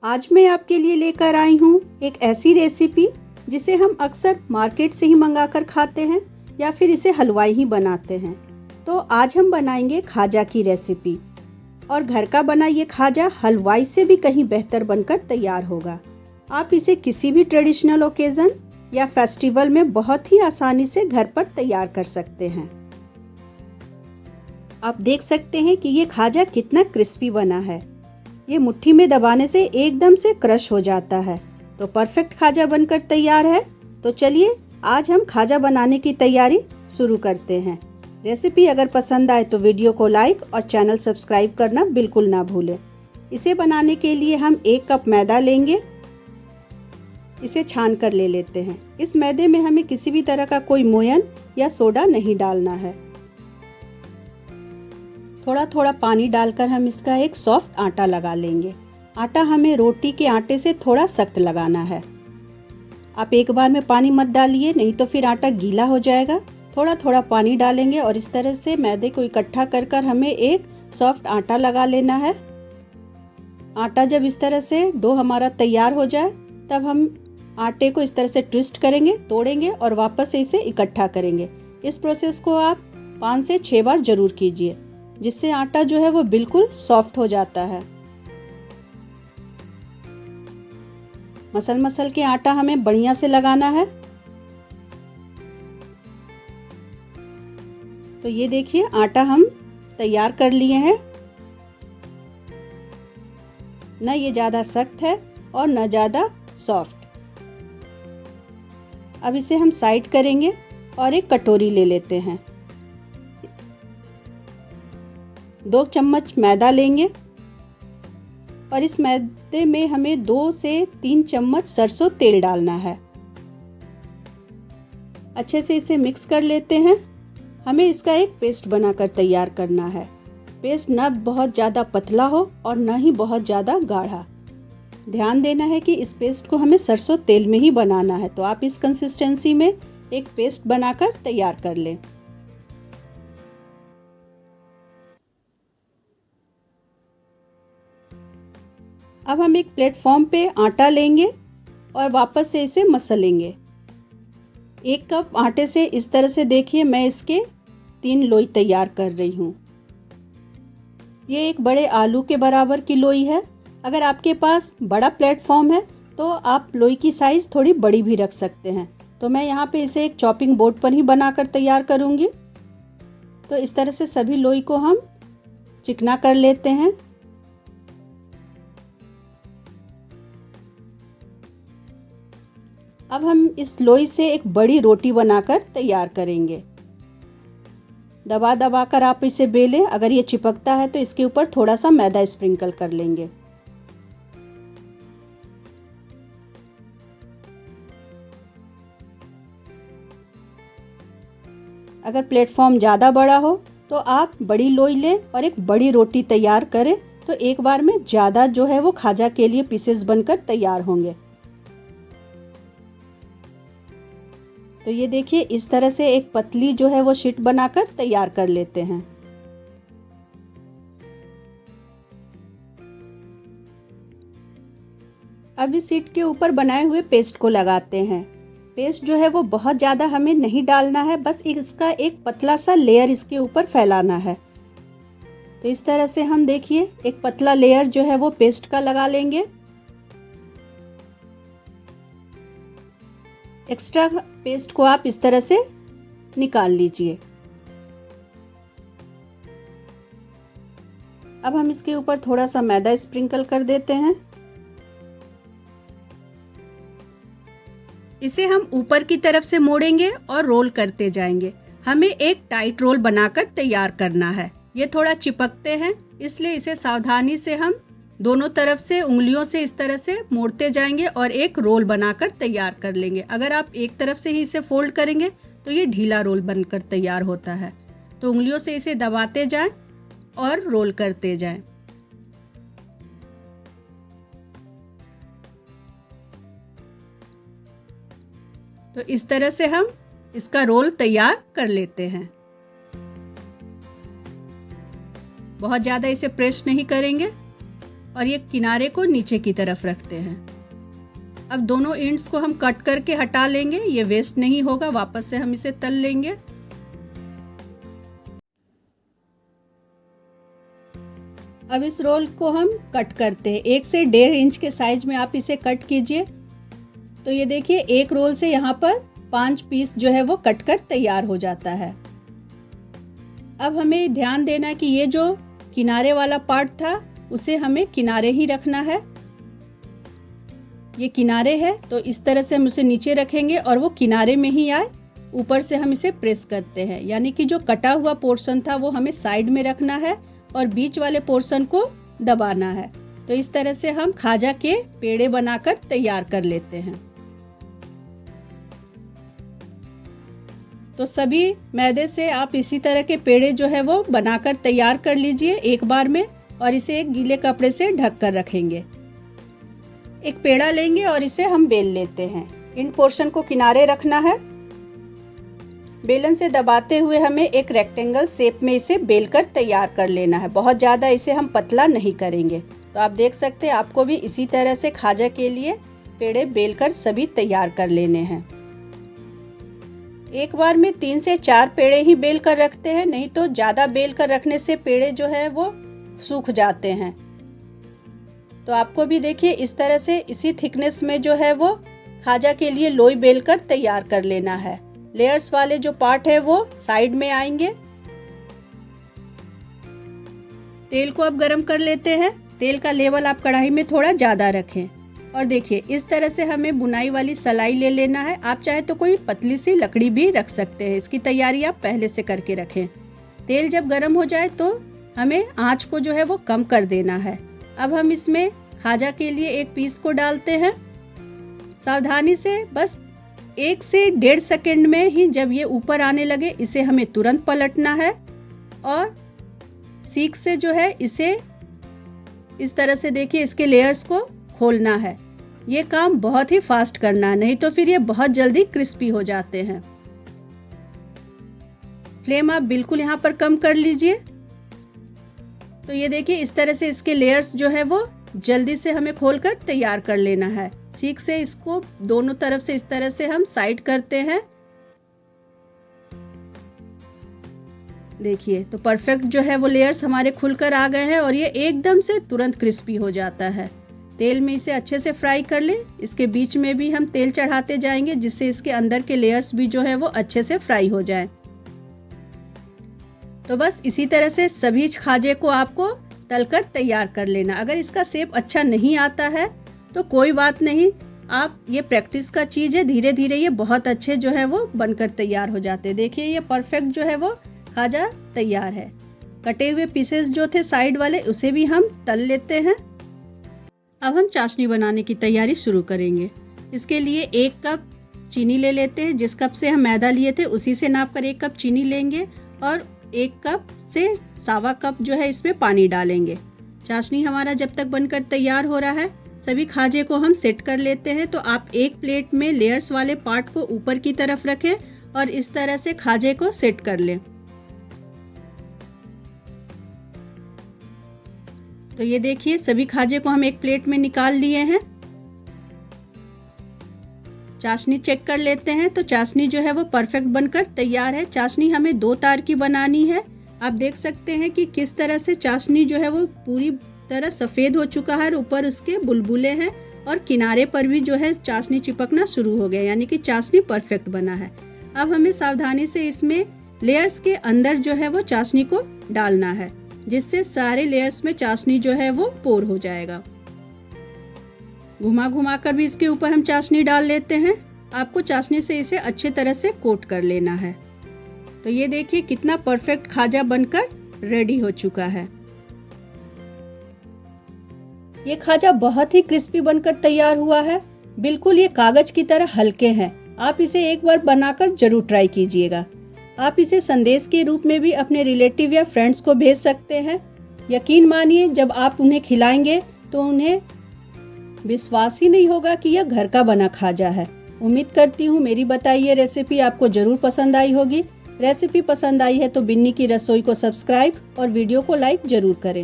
आज मैं आपके लिए लेकर आई हूँ एक ऐसी रेसिपी जिसे हम अक्सर मार्केट से ही मंगाकर खाते हैं या फिर इसे हलवाई ही बनाते हैं। तो आज हम बनाएंगे खाजा की रेसिपी और घर का बना ये खाजा हलवाई से भी कहीं बेहतर बनकर तैयार होगा। आप इसे किसी भी ट्रेडिशनल ओकेज़न या फेस्टिवल में बहुत ही आसानी से घर पर तैयार कर सकते हैं। आप देख सकते हैं कि ये खाजा कितना क्रिस्पी बना है। ये मुट्ठी में दबाने से एकदम से क्रश हो जाता है। तो परफेक्ट खाजा बनकर तैयार है। तो चलिए आज हम खाजा बनाने की तैयारी शुरू करते हैं। रेसिपी अगर पसंद आए तो वीडियो को लाइक और चैनल सब्सक्राइब करना बिल्कुल ना भूलें। इसे बनाने के लिए हम 1 कप मैदा लेंगे। इसे छान कर ले लेते हैं। इस मैदे में हमें किसी भी तरह का कोई मोयन या सोडा नहीं डालना है। थोड़ा थोड़ा पानी डालकर हम इसका एक सॉफ्ट आटा लगा लेंगे। आटा हमें रोटी के आटे से थोड़ा सख्त लगाना है। आप एक बार में पानी मत डालिए, नहीं तो फिर आटा गीला हो जाएगा। थोड़ा थोड़ा पानी डालेंगे और इस तरह से मैदे को इकट्ठा कर कर हमें एक सॉफ्ट आटा लगा लेना है। आटा जब इस तरह से डो हमारा तैयार हो जाए तब हम आटे को इस तरह से ट्विस्ट करेंगे, तोड़ेंगे और वापस से इसे इकट्ठा करेंगे। इस प्रोसेस को आप 5 से 6 बार जरूर कीजिए, जिससे आटा जो है वो बिल्कुल सॉफ्ट हो जाता है। मसल के आटा हमें बढ़िया से लगाना है। तो ये देखिए आटा हम तैयार कर लिए हैं। न ये ज़्यादा सख्त है और न ज़्यादा सॉफ्ट। अब इसे हम साइड करेंगे और एक कटोरी ले लेते हैं। 2 चम्मच मैदा लेंगे और इस मैदे में हमें 2 से 3 चम्मच सरसों तेल डालना है। अच्छे से इसे मिक्स कर लेते हैं। हमें इसका एक पेस्ट बनाकर तैयार करना है। पेस्ट न बहुत ज़्यादा पतला हो और न ही बहुत ज़्यादा गाढ़ा। ध्यान देना है कि इस पेस्ट को हमें सरसों तेल में ही बनाना है। तो आप इस कंसिस्टेंसी में एक पेस्ट बनाकर तैयार कर लें। अब हम एक प्लेटफॉर्म पे आटा लेंगे और वापस से इसे मसलेंगे। 1 कप आटे से इस तरह से देखिए मैं इसके 3 लोई तैयार कर रही हूँ। ये एक बड़े आलू के बराबर की लोई है। अगर आपके पास बड़ा प्लेटफॉर्म है तो आप लोई की साइज़ थोड़ी बड़ी भी रख सकते हैं। तो मैं यहाँ पे इसे एक चॉपिंग बोर्ड पर ही बनाकर तैयार करूँगी। तो इस तरह से सभी लोई को हम चिकना कर लेते हैं। अब हम इस लोई से एक बड़ी रोटी बनाकर तैयार करेंगे। दबा दबा कर आप इसे बेलें। अगर ये चिपकता है तो इसके ऊपर थोड़ा सा मैदा स्प्रिंकल कर लेंगे। अगर प्लेटफॉर्म ज़्यादा बड़ा हो तो आप बड़ी लोई लें और एक बड़ी रोटी तैयार करें। तो एक बार में ज़्यादा जो है वो खाजा के लिए पीसेस बनकर तैयार होंगे। तो ये देखिए इस तरह से एक पतली जो है वो शीट बनाकर तैयार कर लेते हैं। अब इस शीट के ऊपर बनाए हुए पेस्ट को लगाते हैं। पेस्ट जो है वो बहुत ज़्यादा हमें नहीं डालना है, बस इसका एक पतला सा लेयर इसके ऊपर फैलाना है। तो इस तरह से हम देखिए एक पतला लेयर जो है वो पेस्ट का लगा लेंगे। एक्स्ट्रा पेस्ट को आप इस तरह से निकाल लीजिए। अब हम इसके ऊपर थोड़ा सा मैदा स्प्रिंकल कर देते हैं। इसे हम ऊपर की तरफ से मोड़ेंगे और रोल करते जाएंगे। हमें एक टाइट रोल बनाकर तैयार करना है। ये थोड़ा चिपकते हैं, इसलिए इसे सावधानी से हम दोनों तरफ से उंगलियों से इस तरह से मोड़ते जाएंगे और एक रोल बनाकर तैयार कर लेंगे। अगर आप एक तरफ से ही इसे फोल्ड करेंगे तो ये ढीला रोल बनकर तैयार होता है। तो उंगलियों से इसे दबाते जाएं और रोल करते जाएं। तो इस तरह से हम इसका रोल तैयार कर लेते हैं। बहुत ज़्यादा इसे प्रेस नहीं करेंगे। और ये किनारे को नीचे की तरफ रखते हैं। अब दोनों एंड्स को हम कट करके हटा लेंगे, ये वेस्ट नहीं होगा, वापस से हम इसे तल लेंगे। अब इस रोल को हम कट करते हैं। 1 से 1.5 इंच के साइज में आप इसे कट कीजिए। तो ये देखिए, एक रोल से यहाँ पर 5 पीस जो है वो कट कर तैयार हो जाता है। अब हमें ध्यान देना कि ये जो किनारे वाला पार्ट था उसे हमें किनारे ही रखना है। ये किनारे है तो इस तरह से हम उसे नीचे रखेंगे और वो किनारे में ही आए। ऊपर से हम इसे प्रेस करते हैं, यानी कि जो कटा हुआ पोर्शन था वो हमें साइड में रखना है और बीच वाले पोर्शन को दबाना है। तो इस तरह से हम खाजा के पेड़े बनाकर तैयार कर लेते हैं। तो सभी मैदे से आप इसी तरह के पेड़े जो है वो बनाकर तैयार कर लीजिए एक बार में, और इसे एक गीले कपड़े से ढक कर रखेंगे। एक पेड़ा लेंगे और इसे हम बेल लेते हैं। इन पोर्शन को किनारे रखना है। बेलन से दबाते हुए हमें एक रेक्टेंगल शेप में इसे बेलकर तैयार कर लेना है। बहुत ज़्यादा इसे हम पतला नहीं करेंगे। तो आप देख सकते हैं, आपको भी इसी तरह से खाजा के लिए पेड़े बेलकर सभी तैयार कर लेने हैं। एक बार में 3 से 4 पेड़े ही बेल कर रखते हैं, नहीं तो ज़्यादा बेल कर रखने से पेड़े जो है वो सूख जाते हैं। तो आपको भी देखिए इस तरह से इसी थिकनेस में जो है वो खाजा के लिए लोई बेल कर तैयार कर लेना है। लेयर्स वाले जो पार्ट है वो साइड में आएंगे। तेल को अब गरम कर लेते हैं। तेल का लेवल आप कढ़ाई में थोड़ा ज़्यादा रखें और देखिए इस तरह से हमें बुनाई वाली सलाई ले लेना है। आप चाहे तो कोई पतली सी लकड़ी भी रख सकते हैं। इसकी तैयारी आप पहले से करके रखें। तेल जब गर्म हो जाए तो हमें आंच को जो है वो कम कर देना है। अब हम इसमें खाजा के लिए एक पीस को डालते हैं। सावधानी से बस 1 से 1.5 सेकंड में ही जब ये ऊपर आने लगे इसे हमें तुरंत पलटना है और सीख से जो है इसे इस तरह से देखिए इसके लेयर्स को खोलना है। ये काम बहुत ही फास्ट करना है, नहीं तो फिर ये बहुत जल्दी क्रिस्पी हो जाते हैं। फ्लेम आप बिल्कुल यहाँ पर कम कर लीजिए। तो ये देखिए इस तरह से इसके लेयर्स जो है वो जल्दी से हमें खोलकर तैयार कर लेना है। सीख से इसको दोनों तरफ से इस तरह से हम साइड करते हैं। देखिए तो परफेक्ट जो है वो लेयर्स हमारे खुलकर आ गए हैं और ये एकदम से तुरंत क्रिस्पी हो जाता है। तेल में इसे अच्छे से फ्राई कर ले। इसके बीच में भी हम तेल चढ़ाते जाएंगे जिससे इसके अंदर के लेयर्स भी जो है वो अच्छे से फ्राई हो जाएं। तो बस इसी तरह से सभी खाजे को आपको तलकर तैयार कर लेना। अगर इसका शेप अच्छा नहीं आता है तो कोई बात नहीं, आप ये प्रैक्टिस का चीज़ है, धीरे धीरे ये बहुत अच्छे जो है वो बनकर तैयार हो जाते हैं। देखिए ये परफेक्ट जो है वो खाजा तैयार है। कटे हुए पीसेस जो थे साइड वाले उसे भी हम तल लेते हैं। अब हम चाशनी बनाने की तैयारी शुरू करेंगे। इसके लिए 1 कप चीनी ले लेते हैं। जिस कप से हम मैदा लिए थे उसी से नाप कर 1 कप चीनी लेंगे और 1 कप से 1.25 कप जो है इसमें पानी डालेंगे। चाशनी हमारा जब तक बनकर तैयार हो रहा है सभी खाजे को हम सेट कर लेते हैं। तो आप एक प्लेट में लेयर्स वाले पार्ट को ऊपर की तरफ रखें और इस तरह से खाजे को सेट कर लें। तो ये देखिए सभी खाजे को हम एक प्लेट में निकाल लिए हैं। चाशनी चेक कर लेते हैं। तो चाशनी जो है वो परफेक्ट बनकर तैयार है। चाशनी हमें 2 तार की बनानी है। आप देख सकते हैं कि किस तरह से चाशनी जो है वो पूरी तरह सफ़ेद हो चुका है और ऊपर उसके बुलबुले हैं और किनारे पर भी जो है चाशनी चिपकना शुरू हो गया, यानी कि चाशनी परफेक्ट बना है। अब हमें सावधानी से इसमें लेयर्स के अंदर जो है वो चाशनी को डालना है जिससे सारे लेयर्स में चाशनी जो है वो पोर हो जाएगा। घुमा घुमा कर भी इसके ऊपर हम चाशनी डाल लेते हैं। आपको चाशनी से इसे अच्छे तरह से कोट कर लेना है। तो ये देखिए कितना परफेक्ट खाजा बनकर रेडी हो चुका है। ये खाजा बहुत ही क्रिस्पी बनकर तैयार हुआ है। बिल्कुल ये कागज की तरह हल्के हैं। आप इसे एक बार बनाकर जरूर ट्राई कीजिएगा। आप इसे संदेश के रूप में भी अपने रिलेटिव या फ्रेंड्स को भेज सकते हैं। यकीन मानिए जब आप उन्हें खिलाएंगे तो उन्हें विश्वास ही नहीं होगा कि यह घर का बना खाजा है। उम्मीद करती हूँ मेरी बताई ये रेसिपी आपको जरूर पसंद आई होगी। रेसिपी पसंद आई है तो बिन्नी की रसोई को सब्सक्राइब और वीडियो को लाइक जरूर करें।